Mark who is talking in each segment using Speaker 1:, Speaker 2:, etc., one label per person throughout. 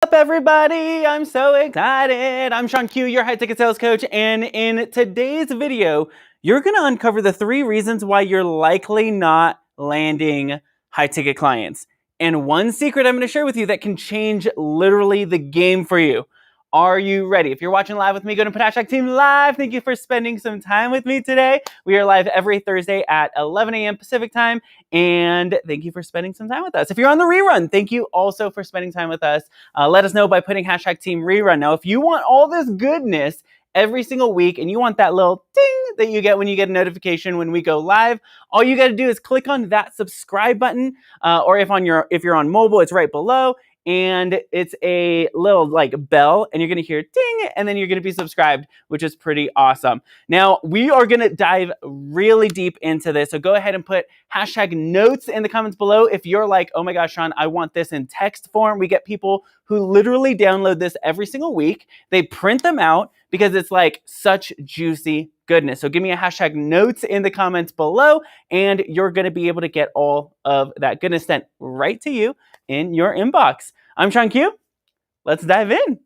Speaker 1: What's up, everybody? I'm so excited. I'm Sean Q, your high ticket sales coach, and in today's video, you're going to uncover the 3 reasons why you're likely not landing high ticket clients. And one secret I'm going to share with you that can change literally the game for you. Are you ready? If you're watching live with me, go to Put Team Live. Thank you for spending some time with me today. We are live every Thursday at 11 a.m. Pacific time. And thank you for spending some time with us. If you're on the rerun, thank you also for spending time with us. Let us know by putting #team rerun. Now, if you want all this goodness every single week and you want that little ding that you get when you get a notification when we go live, all you got to do is click on that subscribe button, or if you're on mobile, it's right below. And it's a little like bell, and you're going to hear ding, and then you're going to be subscribed, which is pretty awesome. Now, we are going to dive really deep into this. So go ahead and put #notes in the comments below if you're like, oh my gosh, Sean, I want this in text form. We get people who literally download this every single week. They print them out because it's like such juicy goodness. So give me a #notes in the comments below, and you're going to be able to get all of that goodness sent right to you in your inbox. I'm Sean Q. Let's dive in.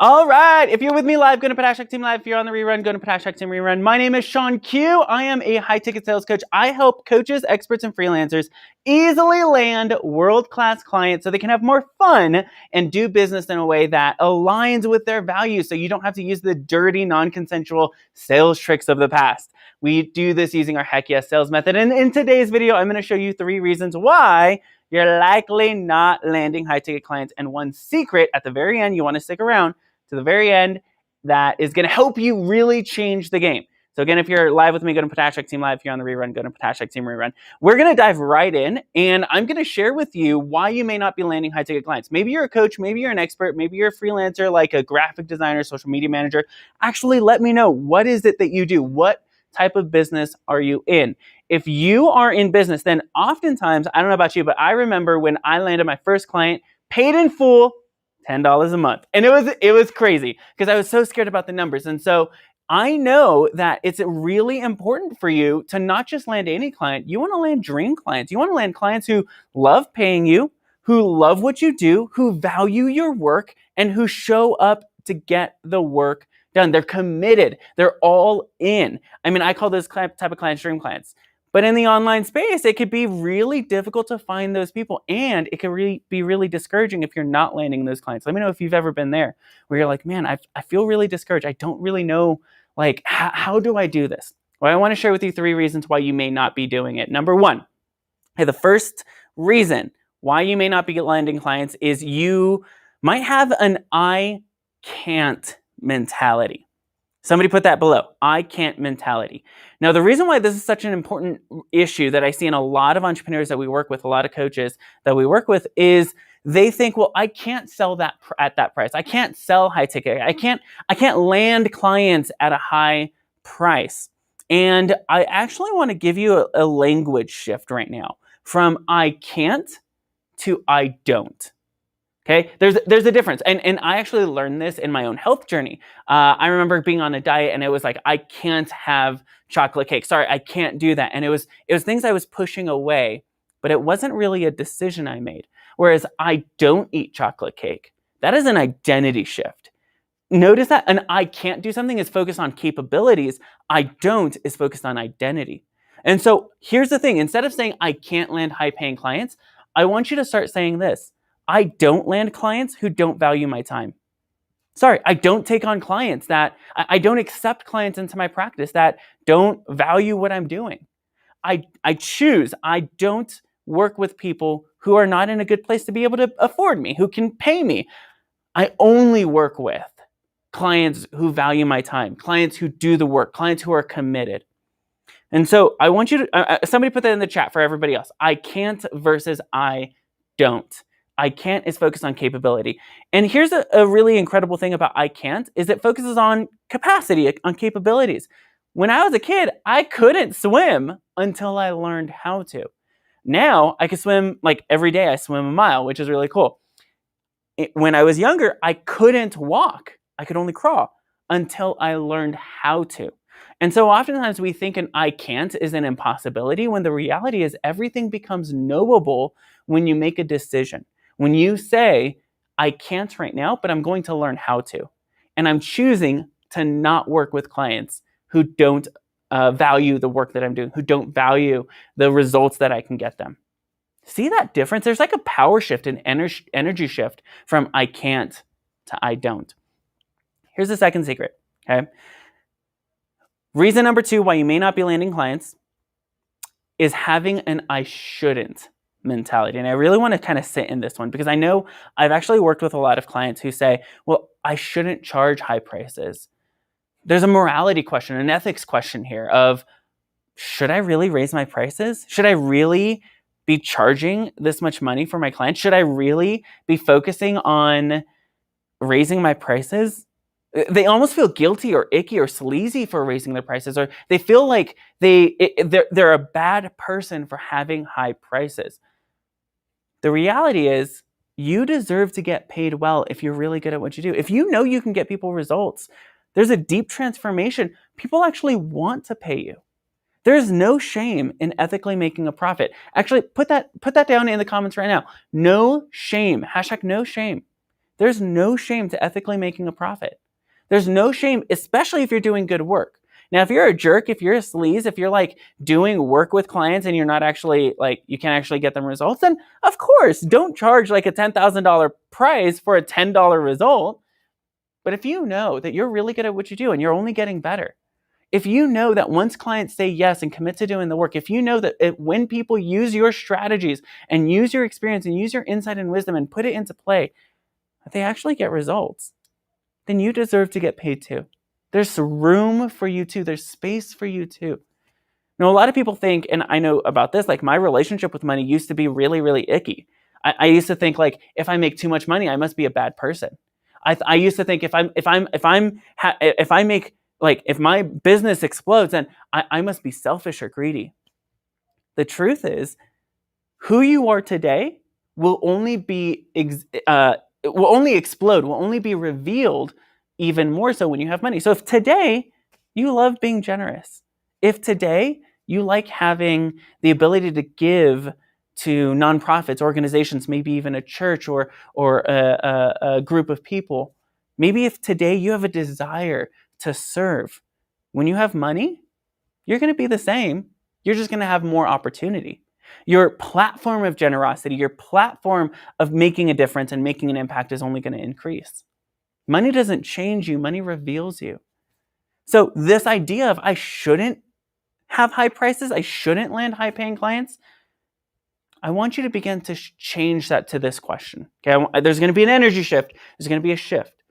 Speaker 1: All right, if you're with me live, go to Put Team Live. If you're on the rerun, go to Put Team Rerun. My name is Sean Q. I am a high-ticket sales coach. I help coaches, experts, and freelancers easily land world-class clients so they can have more fun and do business in a way that aligns with their values so you don't have to use the dirty, non-consensual sales tricks of the past. We do this using our Heck Yes sales method. And in today's video, I'm going to show you 3 reasons why you're likely not landing high-ticket clients, and one secret at the very end. You want to stick around to the very end that is going to help you really change the game. So again, if you're live with me, go to Put Team Live. If you're on the rerun, go to Put Team Rerun. We're going to dive right in, and I'm going to share with you why you may not be landing high-ticket clients. Maybe you're a coach, maybe you're an expert, maybe you're a freelancer like a graphic designer, social media manager. Actually, let me know, what is it that you do? What type of business are you in? If you are in business, then oftentimes, I don't know about you, but I remember when I landed my first client, paid in full, $10 a month. And it was crazy because I was so scared about the numbers. And so I know that it's really important for you to not just land any client. You want to land dream clients. You want to land clients who love paying you, who love what you do, who value your work, and who show up to get the work done. They're committed. They're all in. I mean, I call those type of clients dream clients. But in the online space, it could be really difficult to find those people, and it can be really discouraging if you're not landing those clients. Let me know if you've ever been there where you're like, man, I feel really discouraged. I don't really know, like, how do I do this? Well, I want to share with you 3 reasons why you may not be doing it. Number 1, the first reason why you may not be landing clients is you might have an I can't mentality. Somebody put that below, I can't mentality. Now, the reason why this is such an important issue that I see in a lot of entrepreneurs that we work with, a lot of coaches that we work with, is they think, well, I can't sell that at that price. I can't sell high ticket. I can't land clients at a high price. And I actually want to give you a language shift right now from I can't to I don't. Okay, there's a difference, and I actually learned this in my own health journey. I remember being on a diet, and it was like, I can't have chocolate cake. Sorry, I can't do that. And it was things I was pushing away, but it wasn't really a decision I made. Whereas I don't eat chocolate cake. That is an identity shift. Notice that an I can't do something is focused on capabilities. I don't is focused on identity. And so here's the thing: instead of saying I can't land high-paying clients, I want you to start saying this. I don't land clients who don't value my time. Sorry, I don't take on clients I don't accept clients into my practice that don't value what I'm doing. I don't work with people who are not in a good place to be able to afford me, who can pay me. I only work with clients who value my time, clients who do the work, clients who are committed. And so I want you to, somebody put that in the chat for everybody else. I can't versus I don't. I can't is focused on capability. And here's a really incredible thing about I can't is it focuses on capacity, on capabilities. When I was a kid, I couldn't swim until I learned how to. Now I can swim like every day. I swim a mile, which is really cool. When I was younger, I couldn't walk. I could only crawl until I learned how to. And so oftentimes we think an I can't is an impossibility when the reality is everything becomes knowable when you make a decision. When you say, I can't right now, but I'm going to learn how to. And I'm choosing to not work with clients who don't value the work that I'm doing, who don't value the results that I can get them. See that difference? There's like a power shift, an energy shift from I can't to I don't. Here's the second secret, okay? Reason number 2 why you may not be landing clients is having an I shouldn't mentality. And I really want to kind of sit in this one because I know I've actually worked with a lot of clients who say, well, I shouldn't charge high prices. There's a morality question, an ethics question here of, should I really raise my prices? Should I really be charging this much money for my clients? Should I really be focusing on raising my prices? They almost feel guilty or icky or sleazy for raising their prices, or they feel like they're a bad person for having high prices. The reality is you deserve to get paid well if you're really good at what you do. If you know you can get people results, there's a deep transformation. People actually want to pay you. There's no shame in ethically making a profit. Actually, put that down in the comments right now. No shame. # no shame. There's no shame to ethically making a profit. There's no shame, especially if you're doing good work. Now, if you're a jerk, if you're a sleaze, if you're like doing work with clients and you're not actually like, you can't actually get them results, then of course, don't charge like a $10,000 price for a $10 result. But if you know that you're really good at what you do and you're only getting better, if you know that once clients say yes and commit to doing the work, if you know that when people use your strategies and use your experience and use your insight and wisdom and put it into play, that they actually get results, then you deserve to get paid too. There's room for you too. There's space for you too. Now, a lot of people think, and I know about this, like my relationship with money used to be really, really icky. I used to think like, if I make too much money, I must be a bad person. I used to think if my business explodes, then I must be selfish or greedy. The truth is, who you are today will only explode, will only be revealed even more so when you have money. So if today you love being generous, if today you like having the ability to give to nonprofits, organizations, maybe even a church or a group of people, maybe if today you have a desire to serve, when you have money, you're going to be the same. You're just going to have more opportunity. Your platform of generosity, your platform of making a difference and making an impact is only going to increase. Money doesn't change you. Money reveals you. So this idea of I shouldn't have high prices, I shouldn't land high-paying clients, I want you to begin to change that to this question. Okay, there's going to be an energy shift. There's going to be a shift,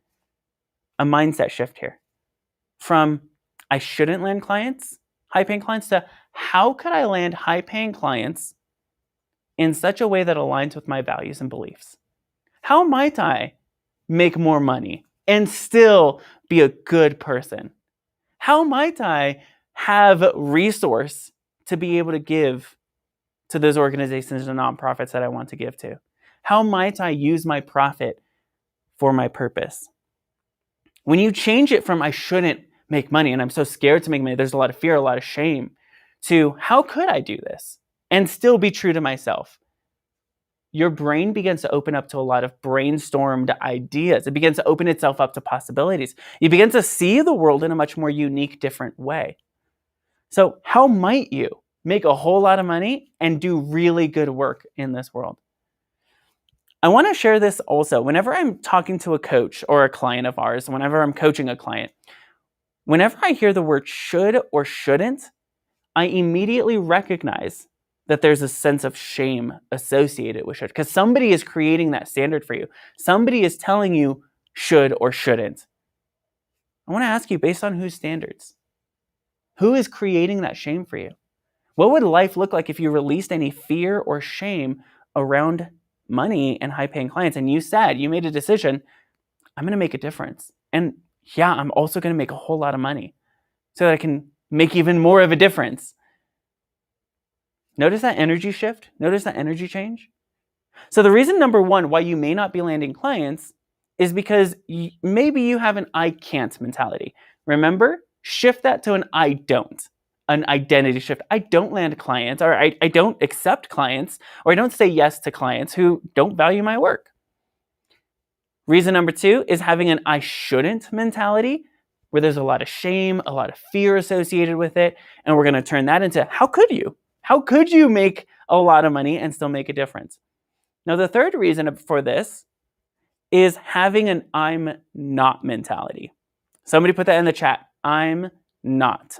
Speaker 1: a mindset shift here. From I shouldn't land clients, high-paying clients, to how could I land high-paying clients in such a way that aligns with my values and beliefs? How might I make more money and still be a good person? How might I have resource to be able to give to those organizations and nonprofits that I want to give to? How might I use my profit for my purpose? When you change it from I shouldn't make money and I'm so scared to make money, there's a lot of fear, a lot of shame, to how could I do this and still be true to myself? Your brain begins to open up to a lot of brainstormed ideas. It begins to open itself up to possibilities. You begin to see the world in a much more unique, different way. So how might you make a whole lot of money and do really good work in this world? I want to share this also. Whenever I'm talking to a coach or a client of ours, whenever I'm coaching a client, whenever I hear the word should or shouldn't, I immediately recognize that there's a sense of shame associated with should, because somebody is creating that standard for you. Somebody is telling you should or shouldn't. I want to ask you, based on whose standards? Who is creating that shame for you? What would life look like if you released any fear or shame around money and high paying clients, and you made a decision, I'm going to make a difference. And yeah, I'm also going to make a whole lot of money so that I can make even more of a difference. Notice that energy shift? Notice that energy change? So the reason number one why you may not be landing clients is because maybe you have an I can't mentality. Remember, shift that to an I don't, an identity shift. I don't land clients, or I don't accept clients, or I don't say yes to clients who don't value my work. Reason number two is having an I shouldn't mentality, where there's a lot of shame, a lot of fear associated with it. And we're going to turn that into how could you? How could you make a lot of money and still make a difference? Now, the third reason for this is having an I'm not mentality. Somebody put that in the chat. I'm not.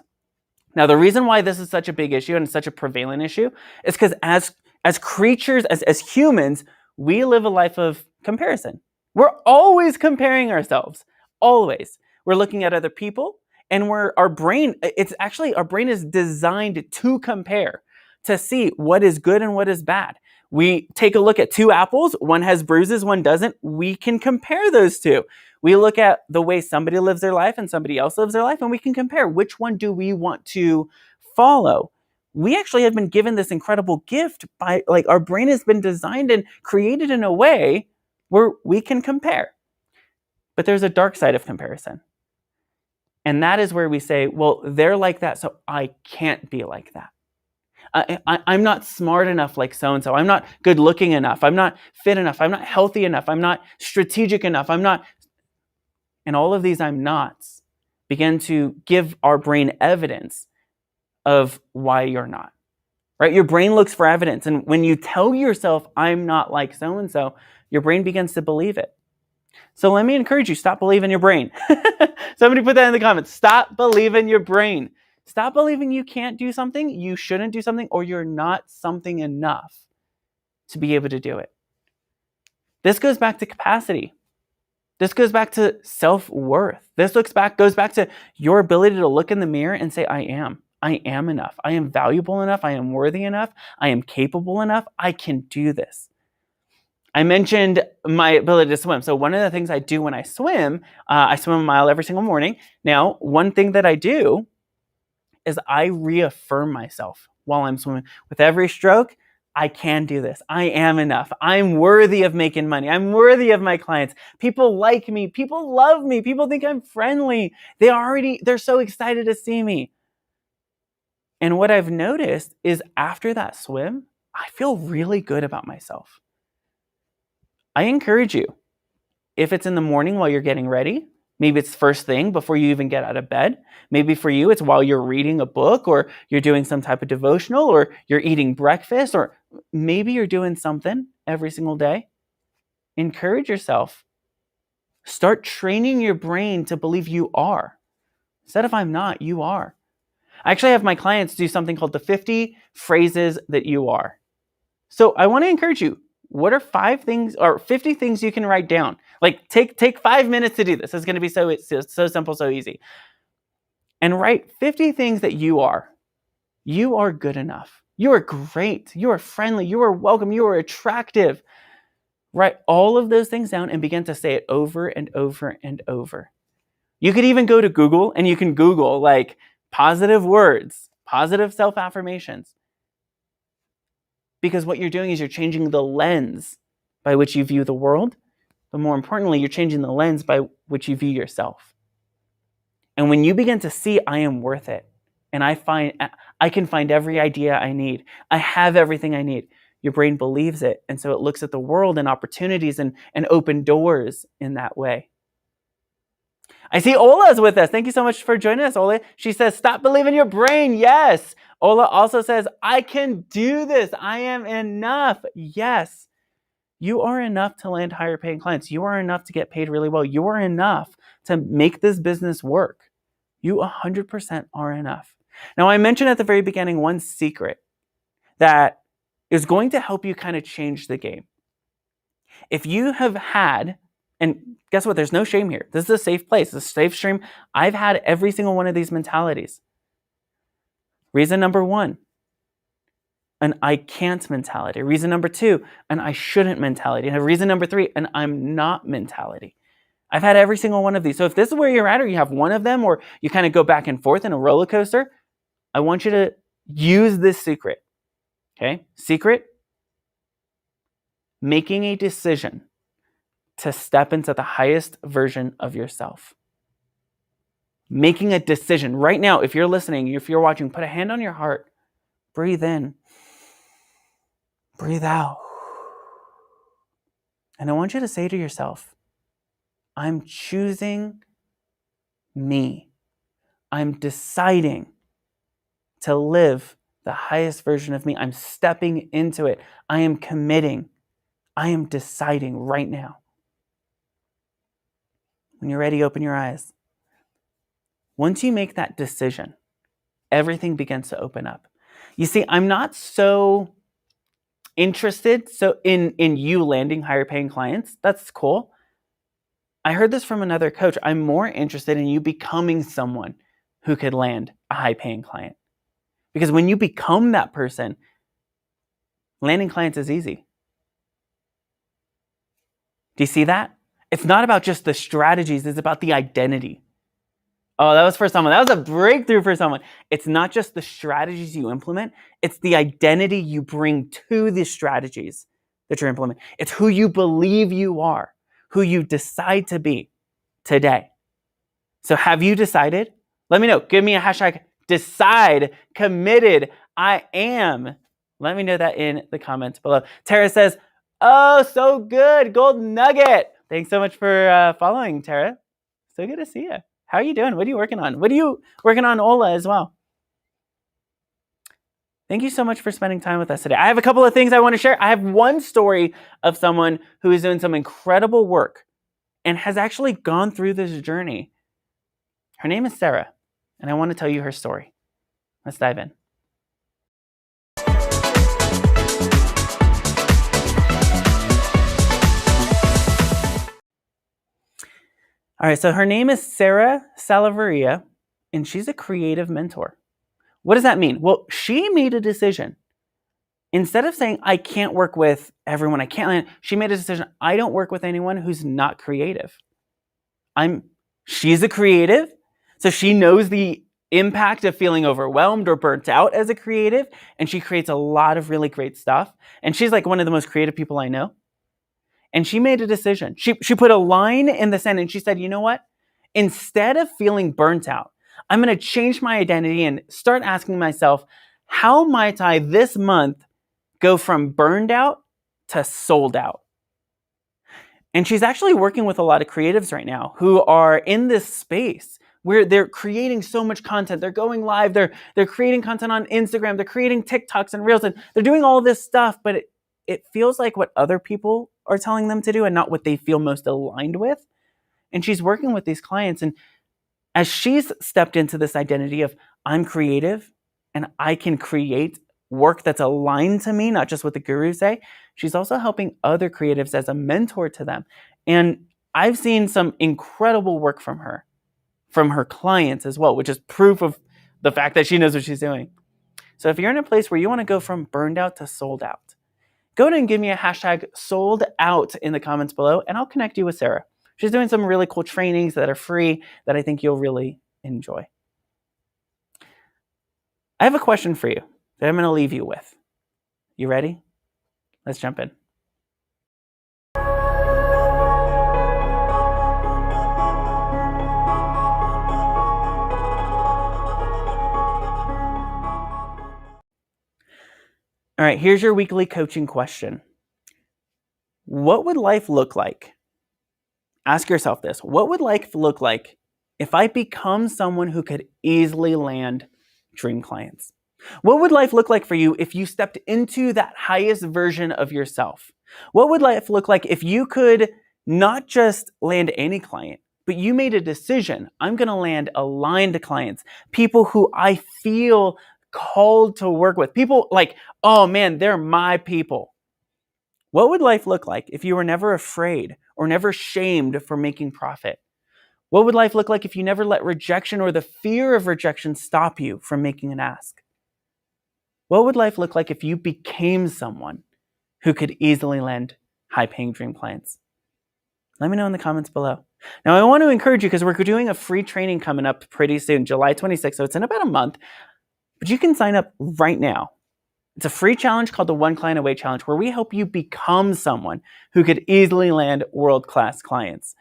Speaker 1: Now, the reason why this is such a big issue and such a prevalent issue is because as creatures, as humans, we live a life of comparison. We're always comparing ourselves. Always. We're looking at other people, and our brain is designed to compare, to see what is good and what is bad. We take a look at two apples, one has bruises, one doesn't. We can compare those two. We look at the way somebody lives their life and somebody else lives their life, and we can compare which one do we want to follow. We actually have been given this incredible gift by, our brain has been designed and created in a way where we can compare. But there's a dark side of comparison. And that is where we say, well, they're like that, so I can't be like that. I'm not smart enough like so-and-so. I'm not good looking enough. I'm not fit enough. I'm not healthy enough. I'm not strategic enough. I'm not. And all of these I'm nots begin to give our brain evidence of why you're not. Right? Your brain looks for evidence. And when you tell yourself, I'm not like so-and-so, your brain begins to believe it. So let me encourage you, stop believing your brain. Somebody put that in the comments. Stop believing your brain. Stop believing you can't do something, you shouldn't do something, or you're not something enough to be able to do it. This goes back to capacity. This goes back to self-worth. This goes back to your ability to look in the mirror and say, I am enough. I am valuable enough. I am worthy enough. I am capable enough. I can do this. I mentioned my ability to swim. So one of the things I do when I swim a mile every single morning. Now, one thing that I do is I reaffirm myself while I'm swimming. With every stroke, I can do this. I am enough. I'm worthy of making money. I'm worthy of my clients. People like me. People love me. People think I'm friendly. They're so excited to see me. And what I've noticed is after that swim, I feel really good about myself. I encourage you, if it's in the morning while you're getting ready, maybe it's first thing before you even get out of bed. Maybe for you, it's while you're reading a book or you're doing some type of devotional or you're eating breakfast or maybe you're doing something every single day. Encourage yourself. Start training your brain to believe you are. Instead of I'm not, you are. I actually have my clients do something called the 50 phrases that you are. So I want to encourage you. What are 5 things or 50 things you can write down? Like take 5 minutes to do this. It's going to be so simple, so easy. And write 50 things that you are. You are good enough. You are great. You are friendly. You are welcome. You are attractive. Write all of those things down and begin to say it over and over and over. You could even go to Google and you can Google positive words, positive self-affirmations. Because what you're doing is you're changing the lens by which you view the world, but more importantly, you're changing the lens by which you view yourself. And when you begin to see, I am worth it, and I can find every idea I need, I have everything I need, your brain believes it, and so it looks at the world and opportunities and open doors in that way. I see Ola's with us. Thank you so much for joining us, Ola. She says, stop believing your brain. Yes. Ola also says, I can do this. I am enough. Yes. You are enough to land higher paying clients. You are enough to get paid really well. You are enough to make this business work. You 100% are enough. Now, I mentioned at the very beginning one secret that is going to help you kind of change the game. If you have had, and guess what? There's no shame here. This is a safe place. This is a safe stream. I've had every single one of these mentalities. Reason number 1, an I can't mentality. Reason number 2, an I shouldn't mentality. And reason number 3, an I'm not mentality. I've had every single one of these. So if this is where you're at, or you have one of them, or you kind of go back and forth in a roller coaster, I want you to use this secret. Okay? Secret: making a decision to step into the highest version of yourself. Making a decision. Right now, if you're listening, if you're watching, put a hand on your heart. Breathe in. Breathe out. And I want you to say to yourself, I'm choosing me. I'm deciding to live the highest version of me. I'm stepping into it. I am committing. I am deciding right now. When you're ready, open your eyes. Once you make that decision, everything begins to open up. You see, I'm not so interested in you landing higher paying clients. That's cool. I heard this from another coach. I'm more interested in you becoming someone who could land a high paying client. Because when you become that person, landing clients is easy. Do you see that? It's not about just the strategies, it's about the identity. Oh, that was for someone. That was a breakthrough for someone. It's not just the strategies you implement, it's the identity you bring to the strategies that you're implementing. It's who you believe you are, who you decide to be today. So have you decided? Let me know. Give me a hashtag decide, committed, I am. Let me know that in the comments below. Tara says, oh, so good. Gold nugget. Thanks so much for following, Tara. So good to see you. How are you doing? What are you working on? What are you working on, Ola, as well? Thank you so much for spending time with us today. I have a couple of things I want to share. I have one story of someone who is doing some incredible work and has actually gone through this journey. Her name is Sarah, and I want to tell you her story. Let's dive in. All right, so her name is Sarah Salaveria, and she's a creative mentor. What does that mean? Well, she made a decision. Instead of saying, I can't work with everyone, I can't land, she made a decision, I don't work with anyone who's not creative. She's a creative, so she knows the impact of feeling overwhelmed or burnt out as a creative, and she creates a lot of really great stuff. And she's like one of the most creative people I know. And she made a decision. She put a line in the sand and she said, you know what? Instead of feeling burnt out, I'm going to change my identity and start asking myself, how might I this month go from burned out to sold out? And she's actually working with a lot of creatives right now who are in this space where they're creating so much content. They're going live. They're creating content on Instagram. They're creating TikToks and Reels. And they're doing all this stuff, but it feels like what other people are telling them to do and not what they feel most aligned with. And she's working with these clients. And as she's stepped into this identity of I'm creative and I can create work that's aligned to me, not just what the gurus say, she's also helping other creatives as a mentor to them. And I've seen some incredible work from her clients as well, which is proof of the fact that she knows what she's doing. So if you're in a place where you want to go from burned out to sold out, go ahead and give me a hashtag sold out in the comments below, and I'll connect you with Sarah. She's doing some really cool trainings that are free that I think you'll really enjoy. I have a question for you that I'm going to leave you with. You ready? Let's jump in. All right, here's your weekly coaching question. What would life look like? Ask yourself this. What would life look like if I become someone who could easily land dream clients? What would life look like for you if you stepped into that highest version of yourself? What would life look like if you could not just land any client, but you made a decision? I'm going to land aligned clients, people who I feel called to work with, people like, oh man, they're my people. What would life look like if you were never afraid or never shamed for making profit? What would life look like if you never let rejection or the fear of rejection stop you from making an ask? What would life look like if you became someone who could easily land high-paying dream clients? Let me know in the comments below. Now, I want to encourage you because we're doing a free training coming up pretty soon, July 26th, so it's in about a month, but you can sign up right now. It's a free challenge called the One Client Away Challenge, where we help you become someone who could easily land world-class clients.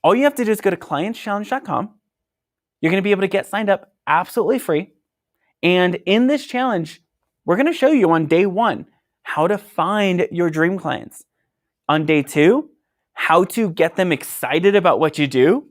Speaker 1: All you have to do is go to clientschallenge.com. You're going to be able to get signed up absolutely free. And in this challenge, we're going to show you on day 1 how to find your dream clients. On day 2, how to get them excited about what you do.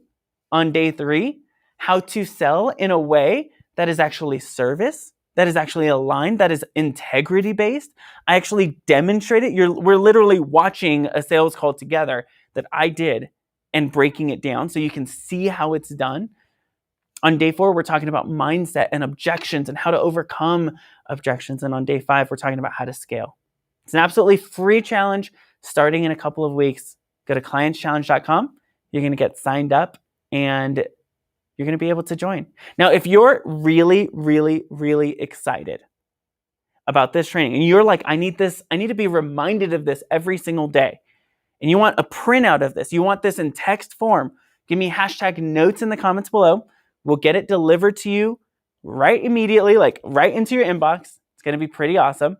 Speaker 1: On day 3, how to sell in a way that is actually service, that is actually aligned, that is integrity-based. I actually demonstrate it. We're literally watching a sales call together that I did and breaking it down so you can see how it's done. On day 4, we're talking about mindset and objections and how to overcome objections. And on day 5, we're talking about how to scale. It's an absolutely free challenge starting in a couple of weeks. Go to clientschallenge.com. You're going to get signed up and you're going to be able to join. Now, if you're really, really, really excited about this training and you're like, I need to be reminded of this every single day, and you want a printout of this, you want this in text form, give me #notes in the comments below. We'll get it delivered to you right immediately, like right into your inbox. It's going to be pretty awesome.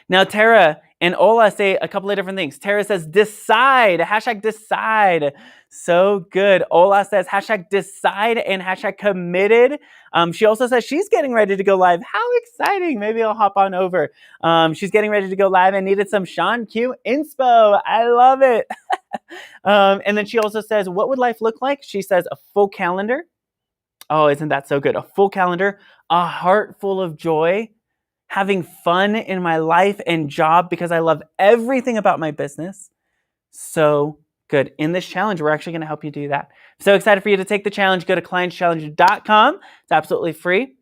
Speaker 1: Now, Tara and Ola say a couple of different things. Tara says, decide, #decide. So good. Ola says, #decide and #committed. She also says she's getting ready to go live. How exciting. Maybe I'll hop on over. She's getting ready to go live and needed some Sean Q inspo. I love it. And then she also says, what would life look like? She says a full calendar. Oh, isn't that so good? A full calendar, a heart full of joy, having fun in my life and job because I love everything about my business. So good. In this challenge, we're actually going to help you do that. So excited for you to take the challenge. Go to clientschallenge.com. It's absolutely free.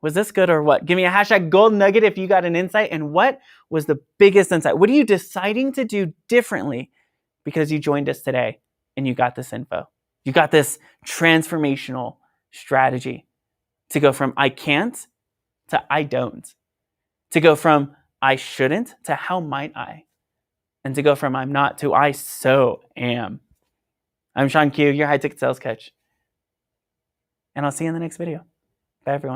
Speaker 1: Was this good or what? Give me a #gold nugget if you got an insight. And what was the biggest insight? What are you deciding to do differently because you joined us today and you got this info? You got this transformational strategy to go from I can't to I don't. To go from I shouldn't to how might I? And to go from I'm not to I so am. I'm Sean Q, your high ticket sales coach. And I'll see you in the next video. Bye, everyone.